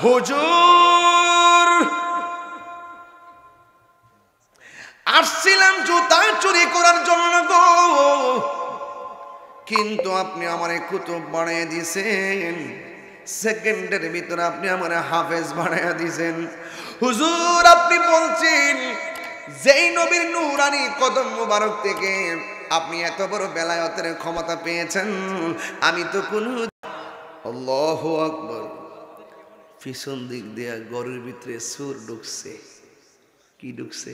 হুজুর আসছিলাম জুতা চুরি করার জন্য গো, কিন্তু আপনি আমারে কুতুব বানিয়ে দিয়েছেন, সেকেন্ডের ভিতরে আপনি আমারে হাফেজ বানিয়ে দিয়েছেন। হুজুর আপনি বলছেন যেই নবীর নূরানি কদম মুবারক থেকে আপনি এত বড় বেলায়েতের ক্ষমতা পেয়েছেন, আমি তো কোনো। আল্লাহু আকবার। পিছন দিক দিয়ে গরুর ভিতরে সুর ঢুকছে। কি ঢুকছে?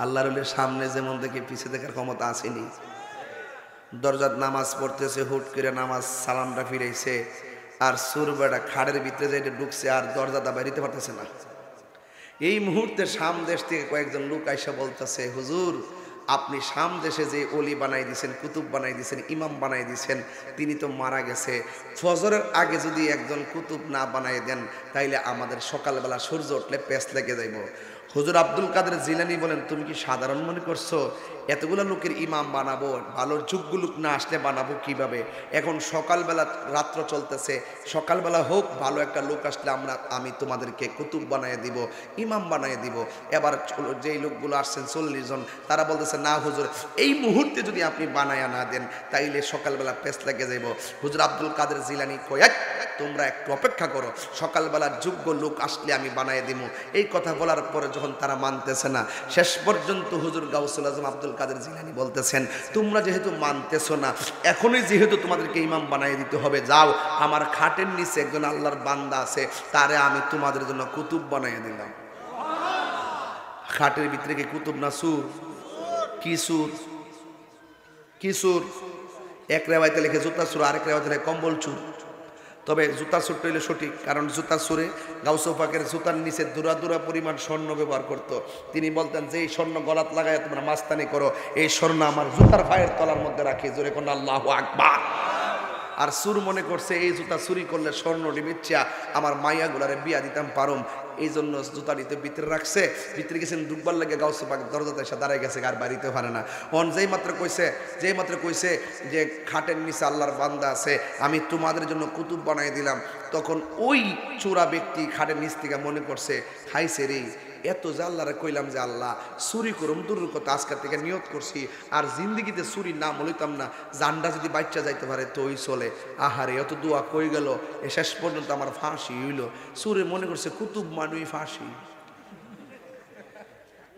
আল্লাহর ওলির সামনে যেমন দেখে পিছে দেখার ক্ষমতা আসেনি। দরজার নামাজ পড়তেছে, হুট করে নামাজ সালামটা ফিরাইছে, আর সুর বেড়া খাড়ের ভিতরে যেটা ঢুকছে, আর দরজাটা বেরিতে পারতেছে না। এই মুহূর্তে শাম দেশ থেকে কয়েকজন লোক আইসা বলতেছে, হুজুর আপনি শাম দেশে যে অলি বানাই দিয়েছেন, কুতুব বানাই দিয়েছেন, ইমাম বানাই দিয়েছেন, তিনি তো মারা গেছে। ফজরের আগে যদি একজন কুতুব না বানাই দেন, তাইলে আমাদের সকালবেলা সূর্য উঠলে পেঁচ লেগে যাইব। হুজুর আব্দুল কাদের জিলানী বলেন, তুমি কি সাধারণ মনে করছো এতগুলো লোকের ইমাম বানাবো? ভালো যোগ্য লোক না আসলে বানাবো কিভাবে? এখন সকালবেলা রাত্র চলতেছে, সকালবেলা হোক, ভালো একটা লোক আসলে আমি তোমাদেরকে কুতুব বানিয়ে দিব, ইমাম বানিয়ে দিব। এবার যেই লোকগুলো আসছেন 40 জন, তারা বলতেছে না হুজুর এই মুহূর্তে যদি আপনি বানায়া না দেন তাইলে সকালবেলা পেঁচ লেগে যাইব। হুজুর আব্দুল কাদের জিলানী কয়, তোমরা একটু অপেক্ষা করো, সকালবেলা যোগ্য লোক আসলে আমি বানিয়ে দিব। এই কথা বলার পরে যখন তারা মানতেছে না, শেষ পর্যন্ত হুজুর গাউসুল আজম আব্দুল কাদের জিলানী বলতেছেন, তোমরা যেহেতু মানতেছো না, এখনই যেহেতু তোমাদেরকে ইমাম বানিয়ে দিতে হবে, যাও আমার খাটের নিচে একজন আল্লাহর বান্দা আছে, তারে আমি তোমাদের জন্য কুতুব বানিয়ে দিলাম। খাটের ভিতরে কি কুতুব না সুর? কি সুর? কি সুর? এক রেওয়ায়তে লেখে জুতা সুর, আরেক রেওয়ায়তে লেখে কম্বল চুর। তবে জুতা সুরটা হইলে সঠিক, কারণ জুতা সুরে গাউস পাকের জুতার নিচে দুরা দুরা পরিমাণ স্বর্ণ ব্যবহার করত। তিনি বলতেন যে এই স্বর্ণ গলাত লাগায় তোমরা মাস্তানি করো, এই স্বর্ণ আমার জুতার পায়ের তলার মধ্যে রাখি, জোরে কোন আল্লাহু আকবার। আর সুর মনে করছে এই জুতা চুরি করলে স্বর্ণ ডিবিচ্ছা আমার মাইয়াগুলারে বিয়া দিতাম পারুম, এই জন্য জুতাটিতে ভিতরে রাখছে। ভিতরে গেছেন ডুববার লাগে গাউসে পাক দরজাতে এসে দাঁড়ায় গেছে, আর বাড়িতে পারে না। অন যেই মাত্র কইছে যে খাটের নিচে আল্লাহর বান্দা আছে, আমি তোমাদের জন্য কুতুব বানাই দিলাম, তখন ওই চোরা ব্যক্তি খাটের নিচ থেকে মনে করছে, হাইছে রে, এত যে আল্লাহরে কইলাম যে আল্লাহ চুরি করুম দূরের কথা, আজকের থেকে নিয়ত করছি আর জিন্দিগিতে চুরি না বলিতাম না, জানটা যদি বাচ্চা যাইতে পারে তো ওই চলে। আহারে এত দোয়া কই গেল, এ শেষ পর্যন্ত আমার ফাঁসি হইল। চুরে মনে করছে কুতুব মানুই ফাঁসি।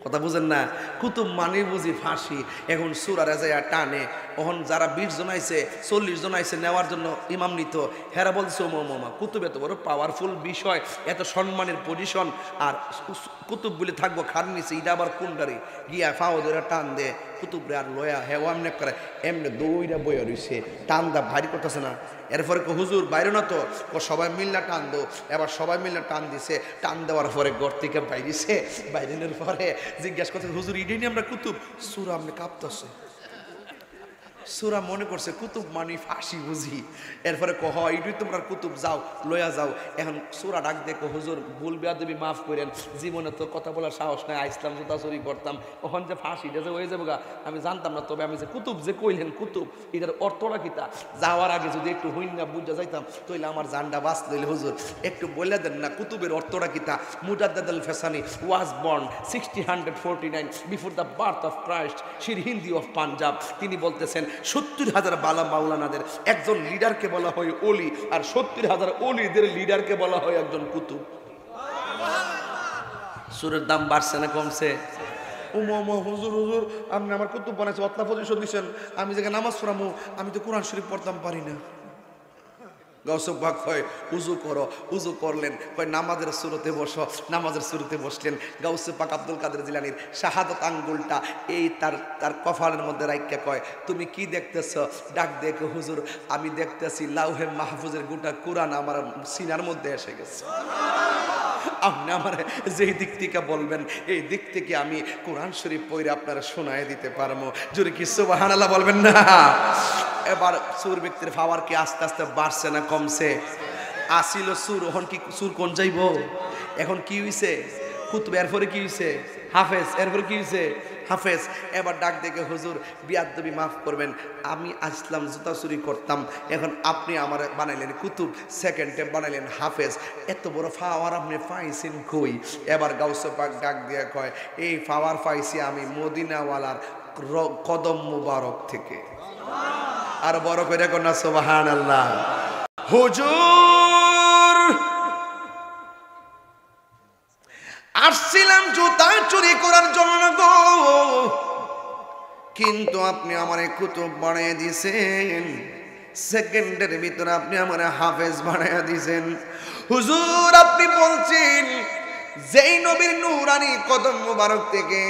কথা বুঝেন না? কুতুব মানে বুঝি ফাঁসি। এখন সুরারে যায় টানে, ওহন যারা 20 জন আইছে 40 জন আইছে নেওয়ার জন্য ইমাম নিত, হেরা বলছে মোমা কুতুব এত বড় পাওয়ারফুল বিষয়, এত সম্মানের পজিশন, আর কুতুব বলে থাকবো খান নিচে, এটা আবার কোনটারে গিয়া ফাও ধরে টান দে কুতুবরে, আর লয়া হেওয়া এমনি করে এমনি দইরা বইয়া রইছে, টান দা ভারী করতেছে না। এরপরে হুজুর বাইরে না তো, সবাই মিলনা টান দো। এবার সবাই মিলনা টান দিছে, টান দেওয়ার পরে ঘর থেকে বাইরেছে, বাইরের পরে জিজ্ঞাসা করছে, হুজুর ইডেনি আমরা কুতুব? সুরা আপনি কাঁপতেছে। সুরা মনে করছে কুতুব মানে ফাঁসি বুঝি। এরপরে কহ ইডুই তোমরা কুতুব, যাও লয়া যাও। এখন সুরা ডাক দেখো, হুজুর ভুল বেয়াদবি মাফ করেন, জীবনে তো কথা বলার সাহস নাই, আইসলাম জুতা চুরি করতাম, ওখান যে ফাঁসিটা যে হয়ে যাবো গা আমি জানতাম না। তবে আমি যে কুতুব যে কইলেন কুতুব, এটার অর্থটা কিতা যাওয়ার আগে যদি একটু হইন না বুঝা যাইতাম, তাইলে আমার জানটা বাঁচ লইলে হুজুর একটু বলে দেন না কুতুবের অর্থটা কিতা। Mujaddid Alf Sani was born 1649 before the birth of Christ, Sirhindi of Punjab. তিনি বলতেছেন 70,000 বালা মাওলানাদের একজন লিডারকে বলা হয় ওলি, আর 70,000 ওলিদের লিডারকে বলা হয় একজন কুতুব। সুরের দাম বাড়ছে না কমছে? হুজুর হুজুর আপনি আমার কুতুব বানাইছে, অতলা পজিশন দিচ্ছেন, আমি যেখানে নামাজ পড়ামু আমি তো কোরআন শরীফ পড়তাম পারি না। গাউসুল পাক কয় উজু করো, উজু করলেন, কয় নামাজের সুরতে বসো, নামাজের সুরতে বসলেন। গাউসুল পাক আব্দুল কাদের জিলানীর শাহাদত আঙ্গুলটা এই তার কপালের মধ্যে রাইখা কয়, তুমি কি দেখতেছ? ডাক দেখো হুজুর আমি দেখতেছি লাউহে মাহফুজের গোটা কোরআন আমার সিনার মধ্যে এসে গেছে। আপনি আমার যেই দিক থেকে বলবেন এই দিক থেকে আমি কোরআন শরীফ পড়ে আপনারা শোনায় দিতে পারবো। জোরে কি সুবহানাল্লাহ বলবেন না? এবার সুর ব্যক্তির পাওয়ার কি আস্তে আস্তে বাড়ছে না কমছে? আসিল সুর, এখন কি সুর কোন যাইব? এখন কি হইছে? কুতুব, এরপরে কি হয়েছে হাফেজ, এরপরে কি হয়েছে হাফেজ। এবার ডাক দেখে হুজুর বিয়াদবি মাফ করবেন, আমি আসলাম জুতা চুরি করতাম, এখন আপনি আমার বানাইলেন কুতুব, সেকেন্ডে বানাইলেন হাফেজ, এত বড় পাওয়ার আপনি পাইছেন কই? এবার গাউসে পাক ডাক দিয়ে কয়, এই পাওয়ার পাইছি আমি মদিনাওয়ালার কদম মুবারক থেকে। আর বড় করে কন্যা সুবহানাল্লাহ। হুজুর আসছিলাম জুতা চুরি করার জন্য গো, কিন্তু আপনি আমার কুতুব বানিয়ে দিয়েছেন, সেকেন্ডের ভিতরে আপনি আমার হাফেজ বানিয়ে দিয়েছেন। হুজুর আপনি বলছেন যেই নবীর নূরানি কদম মুবারক থেকে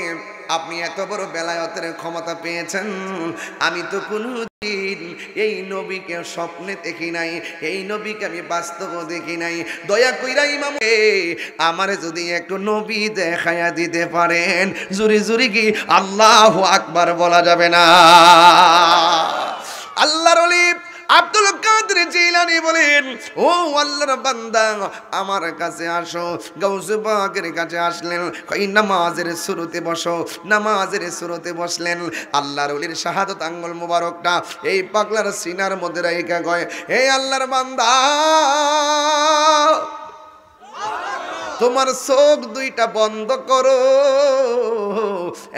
আপনি এত বড় বেলায়েতের ক্ষমতা পেয়েছেন, আমি তো কোনদিন এই নবীকে স্বপ্নে দেখি নাই, এই নবীকে আমি বাস্তবে দেখি নাই। দয়া কইরা ইমাম আমারে যদি একটু নবী দেখায়া দিতে পারেন, জুরি জুরি কি আল্লাহু আকবার বলা যাবে না? আল্লাহর ওলি আব্দুল কাদের জিলানী বলেন, ও আল্লাহর বান্দা আমার কাছে আসো। গাউসে পাকের কাছে আসলেন, কই নামাজের শুরুতে বসো, নামাজের শুরুতে বসলেন। আল্লাহর ওলির শাহাদাত আঙ্গুল মোবারকটা এই পাগলার সিনার মধ্যে রাইখা কয়, হে আল্লাহর বান্দা তোমার চোখ দুইটা বন্ধ করো।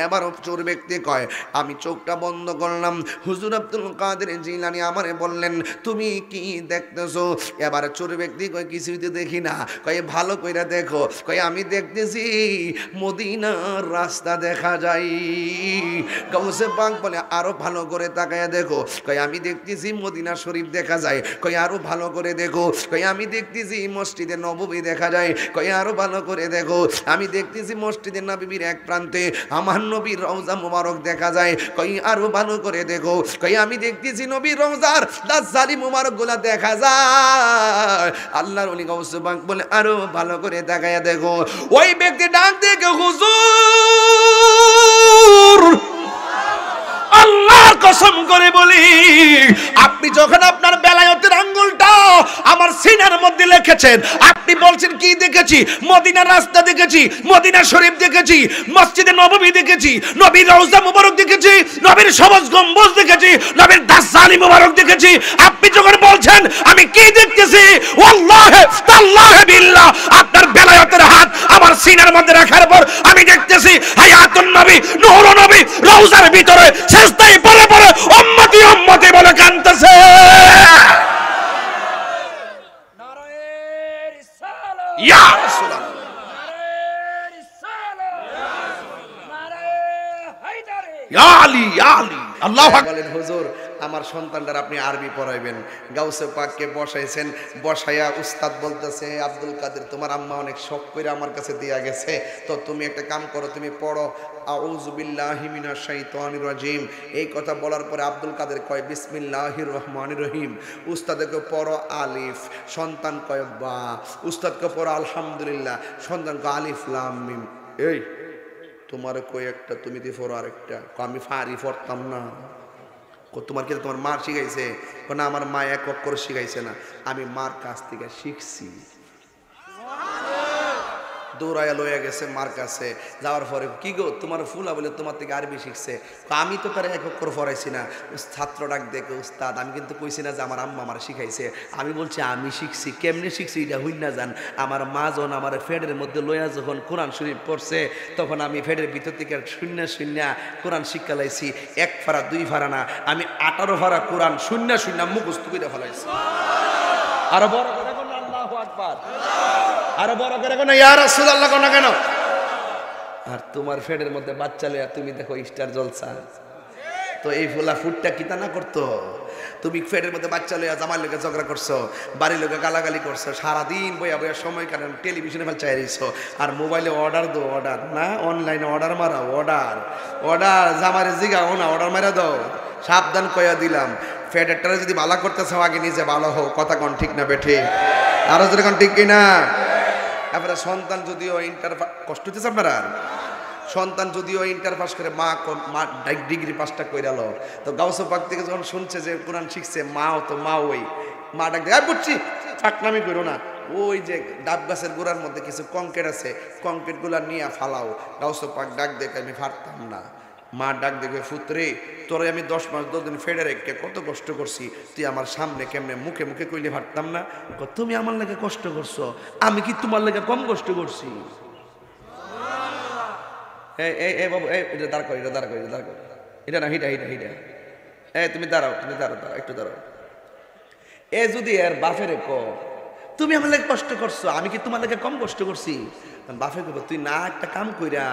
এবার চোর ব্যক্তি কয়, আমি চোখটা বন্ধ করলাম। হুজুর আব্দুল কাদের জিলানী আমারে বললেন, তুমি কি দেখতেছো? এবার চোর ব্যক্তি কয়, কিছুই তো দেখি না। কয়, ভালো কইরা দেখো। কয়, আমি দেখতেছি মদিনার রাস্তা দেখা যায়। গাউসে পাক বলে, আরো ভালো করে তাকায়া দেখো। কয়, আমি দেখতেছি মদিনা শরীফ দেখা যায়। কয়, আরো ভালো করে দেখো। কয়, আমি দেখতেছি মসজিদে নববী দেখা যায়। কয়, আরো ভালো করে দেখো, আমি দেখতেছি মসজিদে নববীর এক প্রান্তে আমার নবীর রওজা মুবারক দেখা যায়। কই, আরো ভালো করে দেখো। কই, আমি দেখতেছি নবীর রওজার দাজ্জালি মুবারক গুলা দেখা যায়। আল্লাহর ওলি গাউসে পাক বলে, আরো ভালো করে তাকায়া দেখো। ওই ব্যক্তি ডাক দেখে, হুজুর আল্লাহর কসম করে বলি, আপনি যখন আপনার বেলায়েতের আঙ্গুলটা আমার সিনার মধ্যে লিখেছেন, আপনি বলছেন কি দেখেছি? মদিনার রাস্তা দেখেছি, মদিনা শরীফ দেখেছি, মসজিদে নববী দেখেছি, নবীর রওজা মুবারক দেখেছি, নবীর সবুজ গম্বুজ দেখেছি, নবীর দাজ্জালি মুবারক দেখেছি। আপনি যখন বলছেন আমি কি দেখতেছি, ওয়াল্লাহি তাল্লাহি বিল্লাহ আপনার বেলায়েতের হাত আমার সিনার মধ্যে রাখার পর আমি দেখতেছি হায়াতুন নবী, নূরুন নবী রওজার ভিতরে সেজদায় পড়ে পড়ে উম্মতি উম্মতি বলে কাঁদতেছে। নারায়ে রিসালাত, ইয়া রাসূলুল্লাহ, নারায়ে রিসালাত, নারায়ে হায়দারি, ইয়া আলী, ইয়া আলী। আল্লাহু আকবার। বলেন, হুজুর আমার সন্তানটার আপনি আরবি পড়াইবেন। গাউসে পাককে বসাইছেন, বসাইয়া উস্তাদ বলতেছে, আব্দুল কাদের তোমার আম্মা অনেক শখ করে আমার কাছে দিয়া গেছে, তো তুমি একটা কাম করো, তুমি পড়ো আউযু বিল্লাহি মিনাশ শাইতানির রাজিম। এই কথা বলার পরে আব্দুল কাদের কয় বিসমিল্লাহির রহমানির রহিম। উস্তাদকে পড়ো আলিফ, সন্তান কয় বা। উস্তাদকে পড়ো আলহামদুলিল্লাহ, সন্তান কয় আলিফ লাম মিম। এই তোমার কই একটা, তুমি দি পড়ো আরেকটা। আমি ফারি পড়তাম না। তোমার কি তোমার মা শিখাইছে? না, আমার মা এক অক্ষর শিখাইছে না, আমি মার কাছ থেকে শিখছি। দৌড়াইয়া লইয়া গেছে মার কাছে, যাওয়ার পরে কি গো তোমার ফুলা বলে তোমার থেকে আরবি শিখছে। আমি তো তার এক অক্ষর পড়াইছি না। ছাত্র ডাক দেখে, উস্তাদ আমি কিন্তু কইছি না যে আমার আম্মা আমার শিখাইছে, আমি বলছি আমি শিখছি। কেমনে শিখছি এটা হইন না জান, আমার মা যখন আমার ফেডের মধ্যে লইয়া যখন কোরআন শরীফ পড়ছে, তখন আমি ফেডের ভিতর থেকে শূন্য শূন্য কোরআন শিক্ষা লাইছি। এক ফাড়া দুই ফাড়া না, আমি 18 ফাড়া কোরআন শূন্য শূন্য মুখস্থ করে ফেলাইছি। আরো বড় করে কোন আল্লাহু আকবার, আরো বড় করে কোন ইয়া রাসূলুল্লাহ কোন কেন? আর তোমার ফেডের মধ্যে বাচ্চা লইয়া তুমি দেখো স্টার জলসা। তো এই ফুলা ফুটটা কিতা না করতো? তুমি ফেডের মধ্যে বাচ্চা লইয়া জামাই লোকে ঝগড়া করছো, বাড়ির লোকে গালাগালি করছো, সারাদিন বইয়া বইয়া সময় কাটান, টেলিভিশনে ফেল চাই রইছো, আর মোবাইলে অর্ডার দো, অর্ডার না, অনলাইনে অর্ডার মারা, অর্ডার অর্ডার জামারে জিগাও না, অর্ডার মারা দাও। সাবধান কইয়া দিলাম, ফেডেরটারে যদি ভালো করতেছ আগে নিজে ভালো হোক। কথা কোন ঠিক না বেঠে? আরো যদি কোন ঠিক কিনা? এবারে সন্তান যদিও ইন্টার কষ্ট হচ্ছে আপনারা, সন্তান যদিও ইন্টার পাস করে, মা ডিগ্রি পাসটা কইরাল, তো গাউসে পাক থেকে যখন শুনছে যে কোরআন শিখছে, মাও তো মা ওই মা ডাক দেয়, বুঝছি ফাঁকনামি করো না, ওই যে ডাব গাছের গোড়ার মধ্যে কিছু কংক্রিট আছে, কংক্রিট গুলা নিয়ে ফালাও। গাউসে পাক ডাক দেখে আমি পারতাম না। মা ডাক দেখবে, পুত্রে তোরে আমি 10 মাস 10 দিন ফেডে রেখে কত কষ্ট করছি, তুই আমার সামনে কেমনে মুখে মুখে কইলে পারতাম না? তুমি আমার লাগে কষ্ট করছো, আমি কি তোমার লাগে কম কষ্ট করছি? এই বাবু, এটা দাঁড় কর, এটা দাঁড় কর, এটা দাঁড় কর, এটা না, হিটা হিটা হিটা। তুমি দাঁড়াও, তুমি দাঁড়াও, দাঁড়াও, একটু দাঁড়াও। এ যদি এর বাপের তুমি আমার লাগে কষ্ট করছো, আমি কি তোমার লাগে কম কষ্ট করছি? বাপে কব, তুই না একটা কাম কইরা,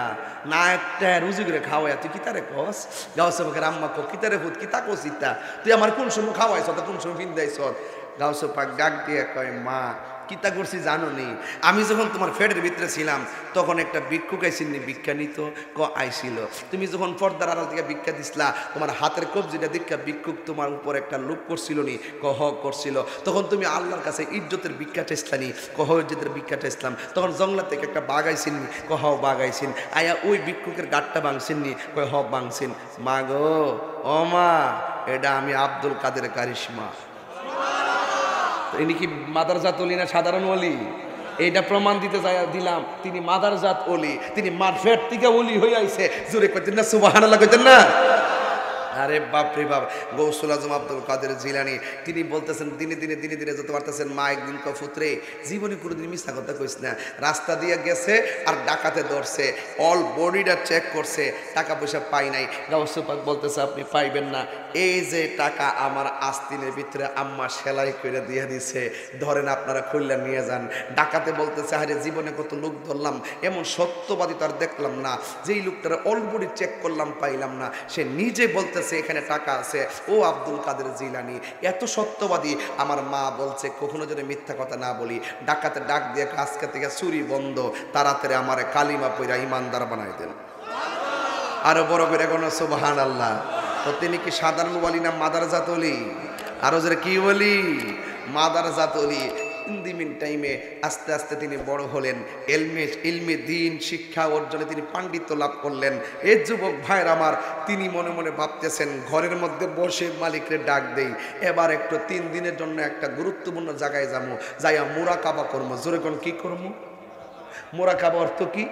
না একটা রুজি করে খাওয়াই, তুই কি তারে কস? গাউসে পাকের আম্মা কো, কি তারে ভূত, কি তা কসিতা, তুই আমার কোন সময় খাওয়াইছ, কোন সময় ফিন্দাইছ? গাউসে পাক ডাক দিয়ে কয়, মা কিতা করছি জানো নি? আমি যখন তোমার ফেডের ভিতরে ছিলাম তখন একটা ভিক্ষুক আইসিনি, ভিক্ষা নিত, আইছিল। তুমি যখন পর্দার আড়াল থেকে ভিক্ষা দিছিলা, তোমার হাতের কবজিটা দীক্ষা ভিক্ষুক তোমার উপর একটা লোক করছিল নি, হ করছিল। তখন তুমি আল্লাহর কাছে ইজ্জতের ভিক্ষা চাইছলানি, ইজ্জতের ভিক্ষা চাইছিলাম। তখন জঙ্গলা থেকে একটা বাঘ আইসিনি, বাঘ আইসিন, আয়া ওই ভিক্ষুকের গাঁটটা ভাঙছিননি, ভাঙছিন। মা গো, ও মা, এটা আমি আব্দুল কাদের কারিশমা। ইনি কি মাদারজাত ওলি না সাধারণ ওলি? এইটা প্রমাণ দিতে দিলাম তিনি মাদারজাত ওলি, তিনি মারফেট থেকে ওলি হয়ে আইছে। জোরে কইতেন না সুবহানাল্লাহ, কইতেন না? আরে বাপ রে বাপ। গৌসুল আজম আব্দুল কাদের জিলানী তিনি বলতেছেন, দিনে দিনে দিনে দিনে যত পারতেছেন, মা একদিন পুত্রে জীবনে কোনোদিন মিথ্যা কথা কইস না। রাস্তা দিয়ে গেছে আর ডাকাতে ধরছে, অল বডিটা চেক করছে, টাকা পয়সা পাই নাই। গাউসুল পাক বলতেছে, আপনি পাইবেন না, এই যে টাকা আমার আস্তিনের ভিতরে আম্মা সেলাই করে দিয়ে দিছে, ধরেন আপনারা খুললে নিয়ে যান। ডাকাতে বলতেছে, আরে জীবনে কত লোক ধরলাম, এমন সত্যবাদী তার দেখলাম না, যেই লোকটারা অল বডি চেক করলাম পাইলাম না, সে নিজে বলতেছে এখানে টাকা আছে। ও আব্দুল কাদের জিলানী এত সত্যবাদী। আমার মা বলছে কখনো যদি মিথ্যা কথা না বলি। ডাকাতে ডাক দিয়ে, আজকে থেকে চুরি বন্ধ, তাড়াতাড়ি আমার কালিমা পইরা ইমানদার বানাই দেন। আরো বড় করে কোনো সুবহানাল্লাহ। তো তিনি কি সাধারণ ওলি না মাদারজাত ওলি? আরো জোরে কি বলি? মাদারজাত ওলি। ইন্দিমিন টাইমে আস্তে আস্তে তিনি বড় হলেন, ইলমে দিন শিক্ষা অর্জনে তিনি পাণ্ডিত্য লাভ করলেন। এই যুবক ভাইয়ের আমার, তিনি মনে মনে ভাবতেছেন, ঘরের মধ্যে বসে মালিকরে ডাক দেই, এবার একটু 3 দিনের জন্য একটা গুরুত্বপূর্ণ জায়গায় যাবো, যাইয়া মুরাকাবা করবো। জোরে কোন কি করবো? মুরাকাবা অর্থ কি?